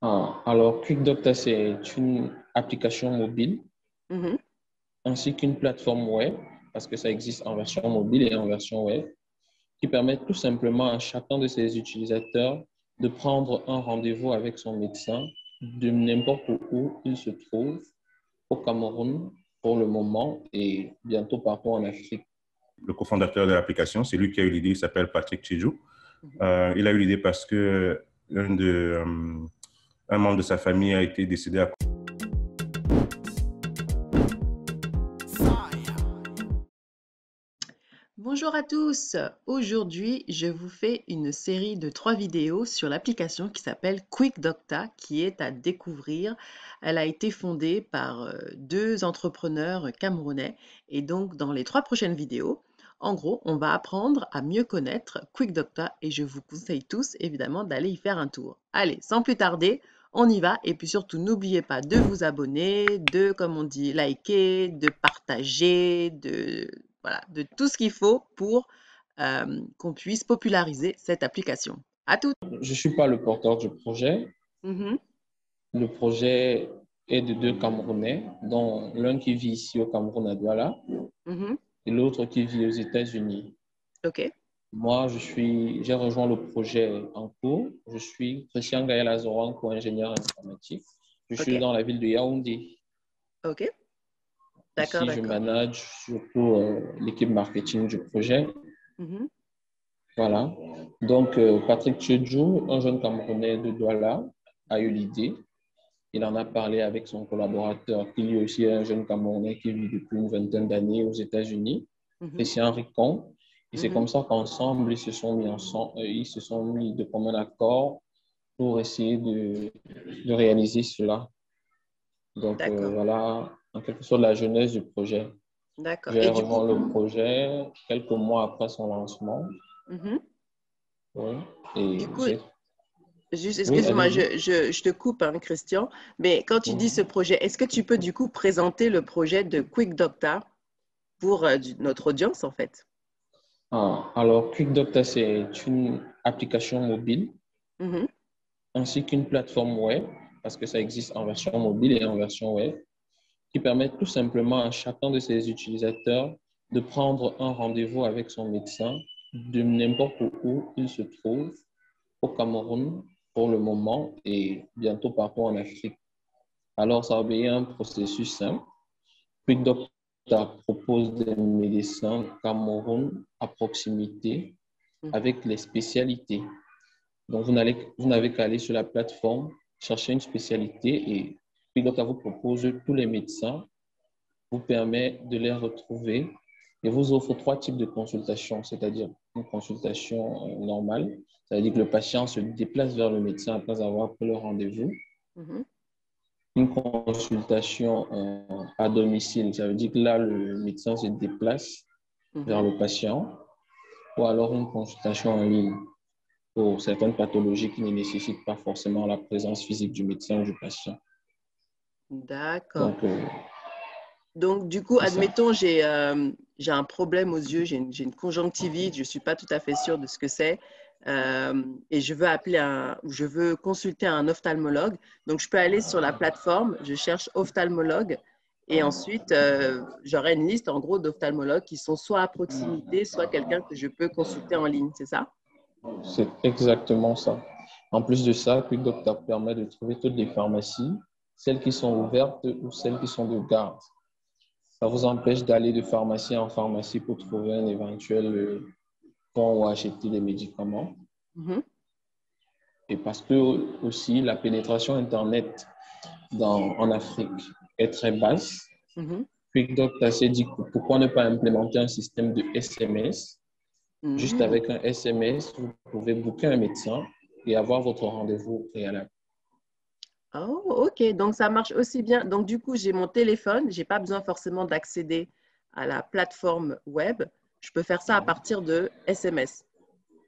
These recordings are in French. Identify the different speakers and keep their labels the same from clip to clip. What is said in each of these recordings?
Speaker 1: Alors, QuickDoctor, c'est une application mobile
Speaker 2: Mhm.
Speaker 1: ainsi qu'une plateforme web, parce que ça existe en version mobile et en version web, qui permet tout simplement à chacun de ses utilisateurs de prendre un rendez-vous avec son médecin de n'importe où il se trouve, au Cameroun pour le moment et bientôt partout en Afrique.
Speaker 3: Le cofondateur de l'application, c'est lui qui a eu l'idée, il s'appelle Patrick Chidjou. Il a eu l'idée parce que un membre de sa famille a été décédé à...
Speaker 2: Bonjour à tous. Aujourd'hui, je vous fais une série de 3 vidéos sur l'application qui s'appelle QuickDoctor, qui est à découvrir. Elle a été fondée par 2 entrepreneurs camerounais et donc dans les 3 prochaines vidéos, en gros, on va apprendre à mieux connaître QuickDoctor et je vous conseille tous évidemment d'aller y faire un tour. Allez, sans plus tarder, on y va et puis surtout n'oubliez pas de vous abonner, de, comme on dit, liker, de partager, voilà, de tout ce qu'il faut pour qu'on puisse populariser cette application. À tout.
Speaker 1: Je ne suis pas le porteur du projet.
Speaker 2: Mhm,
Speaker 1: Le projet est de 2 Camerounais, dont l'un qui vit ici au Cameroun à Douala
Speaker 2: mhm.
Speaker 1: et l'autre qui vit aux États-Unis.
Speaker 2: OK,
Speaker 1: Moi, j'ai rejoint le projet en cours. Je suis Christian Gaël Azoranko, ingénieur informatique. Je suis
Speaker 2: OK,
Speaker 1: dans la ville de Yaoundé.
Speaker 2: OK. D'accord,
Speaker 1: Ici, je
Speaker 2: d'accord.
Speaker 1: manage surtout l'équipe marketing du projet.
Speaker 2: Mhm,
Speaker 1: Voilà. Donc, Patrick Tchedjou, un jeune Camerounais de Douala, a eu l'idée. Il en a parlé avec son collaborateur, qui lui aussi est un jeune Camerounais qui vit depuis une vingtaine d'années aux États-Unis,
Speaker 2: mhm,
Speaker 1: Christian Ricon. Et c'est
Speaker 2: mhm.
Speaker 1: comme ça qu'ensemble, ils se sont mis de commun accord pour essayer de réaliser cela. Donc,
Speaker 2: D'accord,
Speaker 1: voilà, en quelque sorte, la jeunesse du projet.
Speaker 2: d'accord.
Speaker 1: J'ai
Speaker 2: Et du coup,
Speaker 1: rejoint le projet quelques mois après son lancement.
Speaker 2: mhm.
Speaker 1: Oui, et
Speaker 2: Du coup,
Speaker 1: j'ai...
Speaker 2: juste,
Speaker 1: Oui,
Speaker 2: excuse-moi,
Speaker 1: allez-y.
Speaker 2: je te coupe, hein, Christian, mais quand tu dis ce
Speaker 1: Mhm.
Speaker 2: projet, est-ce que tu peux du coup présenter le projet de QuickDoctor pour notre audience en fait?
Speaker 1: Alors, QuickDoctor, c'est une application mobile
Speaker 2: Mhm,
Speaker 1: ainsi qu'une plateforme web, parce que ça existe en version mobile et en version web, qui permet tout simplement à chacun de ses utilisateurs de prendre un rendez-vous avec son médecin de n'importe où il se trouve, au Cameroun pour le moment et bientôt partout en Afrique. Alors, ça obéit à un processus simple. QuickDoctor propose des médecins au Cameroun à proximité
Speaker 2: mhm.
Speaker 1: avec les spécialités. Donc, vous n'avez qu'à aller sur la plateforme, chercher une spécialité et QuickDoctor vous propose tous les médecins, vous permet de les retrouver et vous offre 3 types de consultations, c'est-à-dire une consultation normale, ça veut dire que le patient se déplace vers le médecin après avoir pris le rendez-vous.
Speaker 2: Mhm,
Speaker 1: Une consultation à domicile, ça veut dire que là, le médecin se déplace vers
Speaker 2: mhm.
Speaker 1: le patient, ou alors une consultation en ligne pour certaines pathologies qui ne nécessitent pas forcément la présence physique du médecin ou du patient.
Speaker 2: D'accord.
Speaker 1: Donc,
Speaker 2: Donc, du coup,
Speaker 1: c'est ça.
Speaker 2: admettons, j'ai un problème aux yeux, j'ai une conjonctivite, je ne suis pas tout à fait sûre de ce que c'est, et je veux je veux consulter un ophtalmologue. Donc, je peux aller sur la plateforme, je cherche ophtalmologue, et ensuite, j'aurai une liste, en gros, d'ophtalmologues qui sont soit à proximité, soit quelqu'un que je peux consulter en ligne, c'est ça?
Speaker 1: C'est exactement ça. En plus de ça, QuickDoctor permet de trouver toutes les pharmacies, celles qui sont ouvertes ou celles qui sont de garde. Ça vous empêche d'aller de pharmacie en pharmacie pour trouver un éventuel pont ou acheter des médicaments.
Speaker 2: Mhm,
Speaker 1: Et parce que aussi la pénétration Internet en Afrique est très basse,
Speaker 2: mhm,
Speaker 1: QuickDoctor s'est dit pourquoi ne pas implémenter un système de SMS. Juste
Speaker 2: mhm.
Speaker 1: avec un SMS, vous pouvez booker un médecin et avoir votre rendez-vous préalable.
Speaker 2: Oh, ok. Donc, ça marche aussi bien. Donc, du coup, j'ai mon téléphone. J'ai pas besoin forcément d'accéder à la plateforme web. Je peux faire ça à partir de SMS.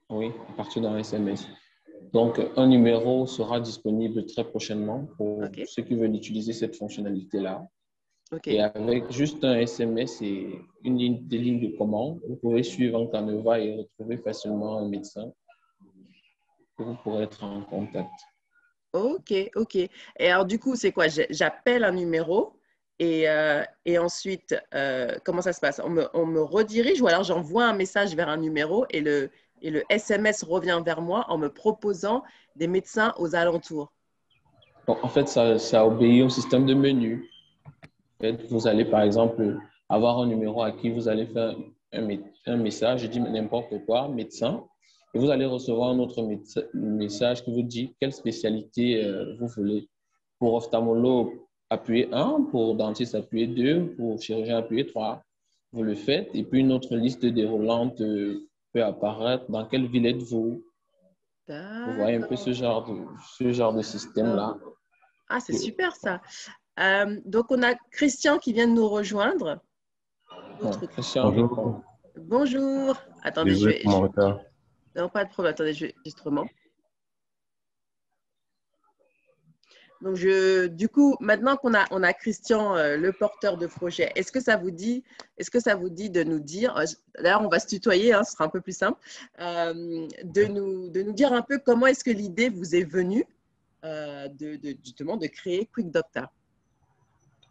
Speaker 1: Oui, à partir d'un SMS. Donc, un numéro sera disponible très prochainement pour
Speaker 2: Ok,
Speaker 1: ceux qui veulent utiliser cette fonctionnalité-là. Et
Speaker 2: ok.
Speaker 1: avec juste un SMS et des lignes de commande, vous pouvez suivre un canevas et retrouver facilement un médecin que vous pourrez être en contact.
Speaker 2: Ok, ok. Et alors, du coup, c'est quoi? J'appelle un numéro et ensuite, comment ça se passe? On me redirige ou alors j'envoie un message vers un numéro et le SMS revient vers moi en me proposant des médecins aux alentours.
Speaker 1: Donc, en fait, ça obéit au système de menu. En fait, vous allez, par exemple, avoir un numéro à qui vous allez faire un message, je dis n'importe quoi, médecin, et vous allez recevoir un autre message qui vous dit quelle spécialité vous voulez. Pour ophtalmologue, appuyez 1, pour dentiste, appuyez 2, pour chirurgien, appuyez 3. Vous le faites, et puis une autre liste déroulante peut apparaître. Dans quelle ville êtes-vous? Vous voyez un peu
Speaker 2: D'accord.
Speaker 1: ce genre de système-là.
Speaker 2: Ah, c'est super ça. Donc, on a Christian qui vient de nous rejoindre.
Speaker 1: Bon,
Speaker 2: Notre...
Speaker 1: Christian,
Speaker 3: Bonjour,
Speaker 2: Bonjour. Attendez,
Speaker 3: désolé pour mon retard.
Speaker 2: Non, pas de problème. Attendez, je vais enregistrement. Donc, du coup, maintenant on a Christian, le porteur de projet, est-ce que ça vous dit de nous dire, d'ailleurs, on va se tutoyer, hein, ce sera un peu plus simple, de nous dire un peu comment est-ce que l'idée vous est venue justement de créer Quick Doctor.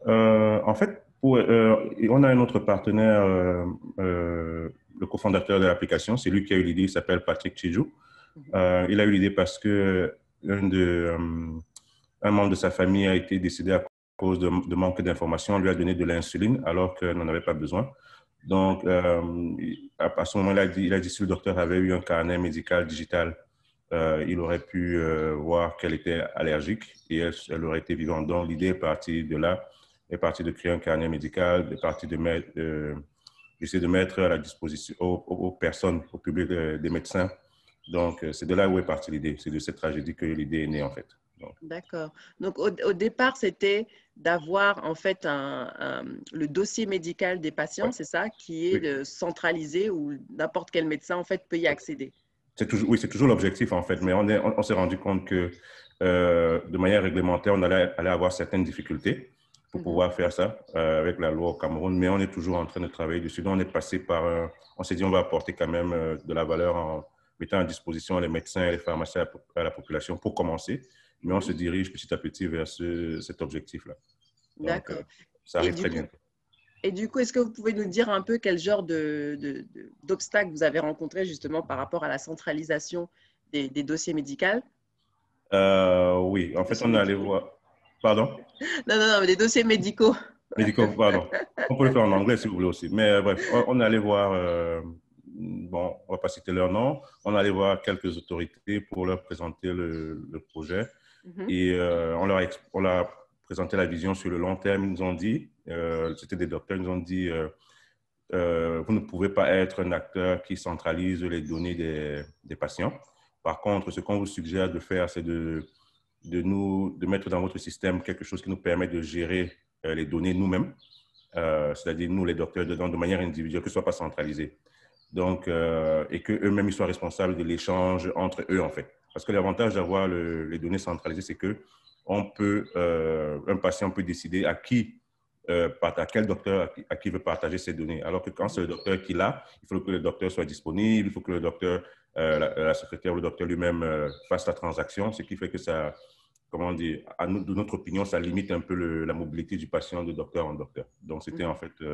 Speaker 3: En fait, on a un autre partenaire, le cofondateur de l'application, c'est lui qui a eu l'idée, il s'appelle Patrick Chidjou. Il a eu l'idée parce que un membre de sa famille a été décédé à cause de manque d'informations. On lui a donné de l'insuline alors qu'elle n'en avait pas besoin. Donc, à ce moment-là, il a dit si le docteur avait eu un carnet médical digital, il aurait pu voir qu'elle était allergique et elle aurait été vivante. Donc, l'idée est partie de là, est partie de créer un carnet médical, est partie de d'essayer de mettre à la disposition aux personnes, au public des médecins. Donc, c'est de là où est partie l'idée. C'est de cette tragédie que l'idée est née, en fait.
Speaker 2: D'accord. Donc, au départ, c'était d'avoir en fait le dossier médical des patients,
Speaker 3: Ouais,
Speaker 2: c'est ça, qui est
Speaker 3: oui.
Speaker 2: centralisé où n'importe quel médecin en fait peut y accéder.
Speaker 3: Oui, c'est toujours l'objectif, en fait. Mais on s'est rendu compte que de manière réglementaire, on allait avoir certaines difficultés pour
Speaker 2: Mhm.
Speaker 3: pouvoir faire ça avec la loi au Cameroun. Mais on est toujours en train de travailler dessus. Donc, on est passé on s'est dit, on va apporter quand même de la valeur en mettant à disposition les médecins et les pharmaciens à la population pour commencer. Mais on se
Speaker 2: Mhm.
Speaker 3: dirige petit à petit vers cet objectif-là. Donc,
Speaker 2: D'accord.
Speaker 3: ça
Speaker 2: Et
Speaker 3: arrive
Speaker 2: du
Speaker 3: très
Speaker 2: coup,
Speaker 3: bientôt.
Speaker 2: est-ce que vous pouvez nous dire un peu quel genre d'obstacles vous avez rencontré justement par rapport à la centralisation des dossiers médicaux?
Speaker 3: Oui, en
Speaker 2: Des
Speaker 3: fait,
Speaker 2: dossiers
Speaker 3: on est allé
Speaker 2: médicaux.
Speaker 3: voir. Pardon?
Speaker 2: Non, non, non, mais des dossiers médicaux.
Speaker 3: Médicaux, pardon. On peut le faire en anglais si vous voulez aussi. Mais bref, on est allé voir, bon, on va pas citer leur nom, on est allé voir quelques autorités pour leur présenter le projet.
Speaker 2: Mhm.
Speaker 3: Et on leur a présenté la vision sur le long terme. Ils nous ont dit, c'était des docteurs, ils nous ont dit, vous ne pouvez pas être un acteur qui centralise les données des patients. Par contre, ce qu'on vous suggère de faire, c'est de mettre dans votre système quelque chose qui nous permet de gérer les données nous-mêmes, c'est-à-dire nous, les docteurs, dedans, de manière individuelle, que ce ne soit pas centralisé. Donc, et qu'eux-mêmes, ils soient responsables de l'échange entre eux, en fait. Parce que l'avantage d'avoir les données centralisées, c'est que un patient peut décider à quel docteur à qui il veut partager ses données. Alors que quand c'est le docteur qui l'a, il faut que le docteur soit disponible, il faut que le docteur, la secrétaire ou le docteur lui-même fasse la transaction, ce qui fait que ça, comment dire, de notre opinion, ça limite un peu la mobilité du patient de docteur en docteur. Donc, c'était en
Speaker 2: Mhm.
Speaker 3: fait,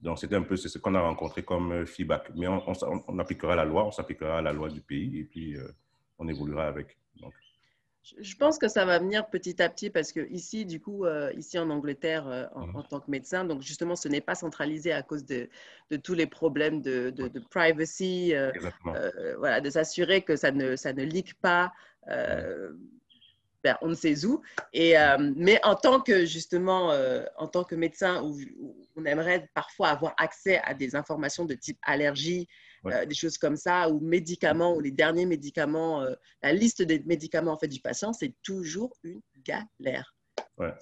Speaker 3: donc c'était un peu ce qu'on a rencontré comme feedback. Mais on appliquera la loi, on s'appliquera à la loi du pays et puis on évoluera avec. Donc,
Speaker 2: Je pense que ça va venir petit à petit parce que ici, du coup, ici en Angleterre, en tant que médecin, donc justement, ce n'est pas centralisé à cause de tous les problèmes de privacy,
Speaker 3: exactement.
Speaker 2: voilà, de s'assurer que ça ne leak pas.
Speaker 3: Ouais.
Speaker 2: On ne sait où. Mais en tant que justement, en tant que médecin, où on aimerait parfois avoir accès à des informations de type allergie,
Speaker 3: Ouais.
Speaker 2: des choses comme ça, ou médicaments, ou les derniers médicaments, la liste des médicaments en fait du patient, c'est toujours une galère.
Speaker 3: Ouais.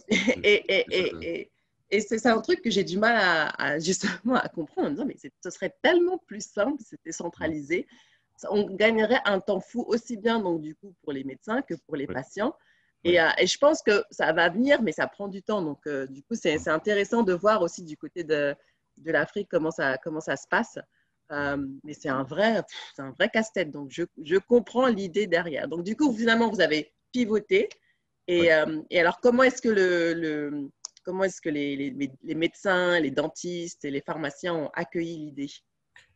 Speaker 2: Et, et, et, et c'est un truc que j'ai du mal justement à comprendre en me disant, mais ce serait tellement plus simple si c'était centralisé. On gagnerait un temps fou aussi bien donc du coup pour les médecins que pour les
Speaker 3: Ouais.
Speaker 2: patients.
Speaker 3: Ouais.
Speaker 2: Et je pense que ça va venir, mais ça prend du temps. Donc du coup, c'est intéressant de voir aussi du côté de l'Afrique comment ça se passe. Mais c'est un vrai casse-tête. Donc je comprends l'idée derrière. Donc du coup, finalement, vous avez pivoté Et alors, comment est-ce que comment est-ce que les médecins, les dentistes et les pharmaciens ont accueilli l'idée?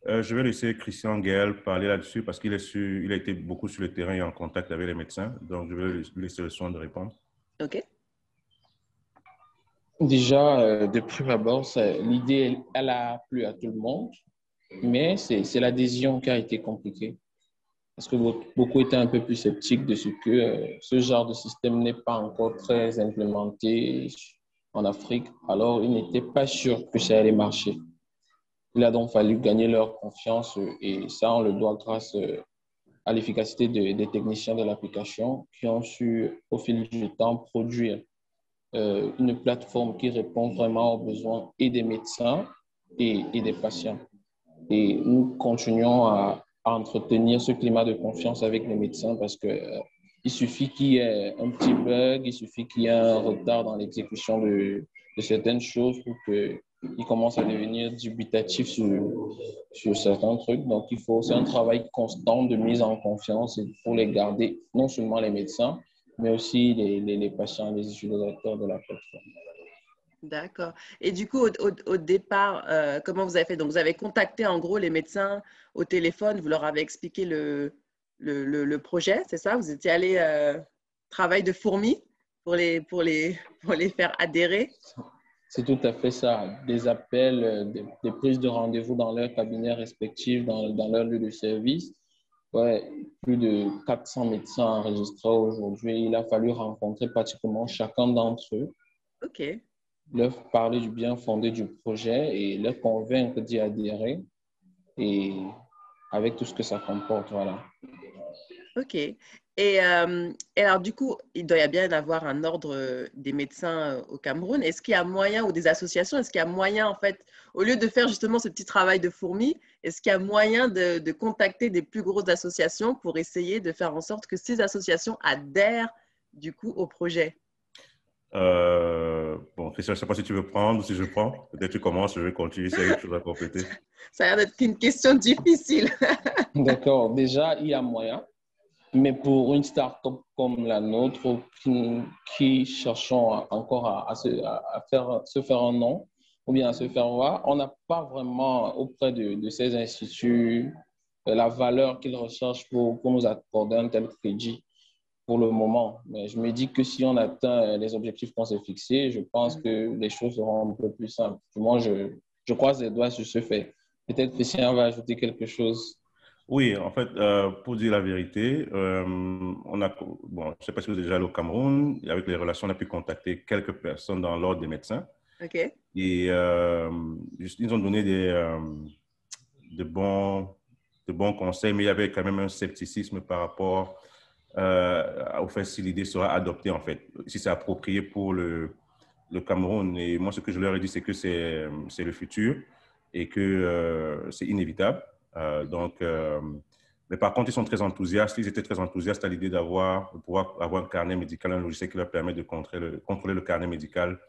Speaker 3: Je vais laisser Christian Gaël parler là-dessus parce qu'il il a été beaucoup sur le terrain et en contact avec les médecins. Donc, je vais lui laisser le soin de répondre.
Speaker 2: OK.
Speaker 1: Déjà, de prime abord, l'idée, elle a plu à tout le monde, mais c'est l'adhésion qui a été compliquée. Parce que beaucoup étaient un peu plus sceptiques de ce que ce genre de système n'est pas encore très implémenté en Afrique. Alors, ils n'étaient pas sûrs que ça allait marcher. Il a donc fallu gagner leur confiance et ça, on le doit grâce à l'efficacité des techniciens de l'application qui ont su, au fil du temps, produire une plateforme qui répond vraiment aux besoins et des médecins et des patients. Et nous continuons à entretenir ce climat de confiance avec les médecins parce que il suffit qu'il y ait un petit bug, il suffit qu'il y ait un retard dans l'exécution de certaines choses pour qu'ils commencent à devenir dubitatifs sur certains trucs. Donc, c'est un travail constant de mise en confiance pour les garder, non seulement les médecins, mais aussi les patients, les utilisateurs de la plateforme.
Speaker 2: D'accord. Et du coup, au départ, comment vous avez fait? Donc, vous avez contacté en gros les médecins au téléphone, vous leur avez expliqué le projet, c'est ça? Vous étiez allé travail de fourmi pour les faire adhérer?
Speaker 1: C'est tout à fait ça. Des appels, des prises de rendez-vous dans leurs cabinets respectifs, dans leur lieu de service. Ouais, plus de 400 médecins enregistrés aujourd'hui. Il a fallu rencontrer pratiquement chacun d'entre eux.
Speaker 2: OK.
Speaker 1: Leur parler du bien fondé du projet et leur convaincre d'y adhérer et avec tout ce que ça comporte, voilà.
Speaker 2: OK. Et alors, du coup, il doit y bien avoir un ordre des médecins au Cameroun. Est-ce qu'il y a moyen, ou des associations, est-ce qu'il y a moyen, en fait, au lieu de faire justement ce petit travail de fourmi, est-ce qu'il y a moyen de contacter des plus grosses associations pour essayer de faire en sorte que ces associations adhèrent, du coup, au projet?
Speaker 3: Bon, Christian, je ne sais pas si tu veux prendre ou si je prends. Peut-être tu commences, je vais continuer si il y a quelque chose à compléter.
Speaker 2: Ça a l'air d'être une question difficile.
Speaker 1: D'accord. Déjà, il y a moyen. Mais pour une start-up comme la nôtre, qui cherchons encore à se faire un nom ou bien à se faire voir, on n'a pas vraiment auprès de ces instituts la valeur qu'ils recherchent pour nous accorder un tel crédit pour le moment. Mais je me dis que si on atteint les objectifs qu'on s'est fixés, je pense que les choses seront un peu plus simples. Moi, je croise les doigts sur ce fait. Peut-être que si on va ajouter quelque chose.
Speaker 3: Oui, en fait, pour dire la vérité, bon, je ne sais pas si vous êtes déjà allé au Cameroun, et avec les relations, on a pu contacter quelques personnes dans l'ordre des médecins.
Speaker 2: OK.
Speaker 3: Et ils ont donné de bons conseils, mais il y avait quand même un scepticisme par rapport au fait si l'idée sera adoptée, en fait, si c'est approprié pour le Cameroun. Et moi, ce que je leur ai dit, c'est que c'est le futur et que c'est inévitable. Mais par contre, ils sont très enthousiastes. Ils étaient très enthousiastes à l'idée de pouvoir avoir un carnet médical, un logiciel qui leur permet de contrôler le carnet médical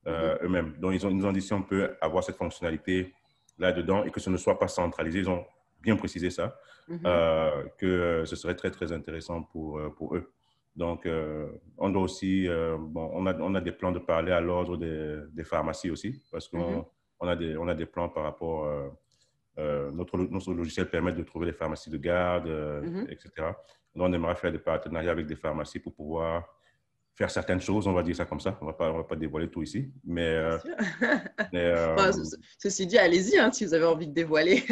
Speaker 3: eux-mêmes. Donc, ils nous ont dit si on peut avoir cette fonctionnalité là-dedans et que ce ne soit pas centralisé. Ils ont bien précisé ça, que ce serait très, très intéressant pour eux. Donc, on doit aussi, on a des plans de parler à l'ordre des pharmacies aussi, parce qu'on a des plans par rapport notre logiciel permet de trouver les pharmacies de garde, etc. Donc, on aimerait faire des partenariats avec des pharmacies pour pouvoir faire certaines choses, on va dire ça comme ça. On va pas dévoiler tout ici.
Speaker 2: Ceci dit, allez-y si vous avez envie de dévoiler.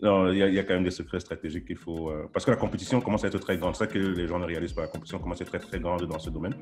Speaker 3: Non, il y a quand même des secrets stratégiques qu'il faut... parce que la compétition commence à être très grande. C'est ça que les gens ne réalisent pas. La compétition commence à être très, très grande dans ce domaine.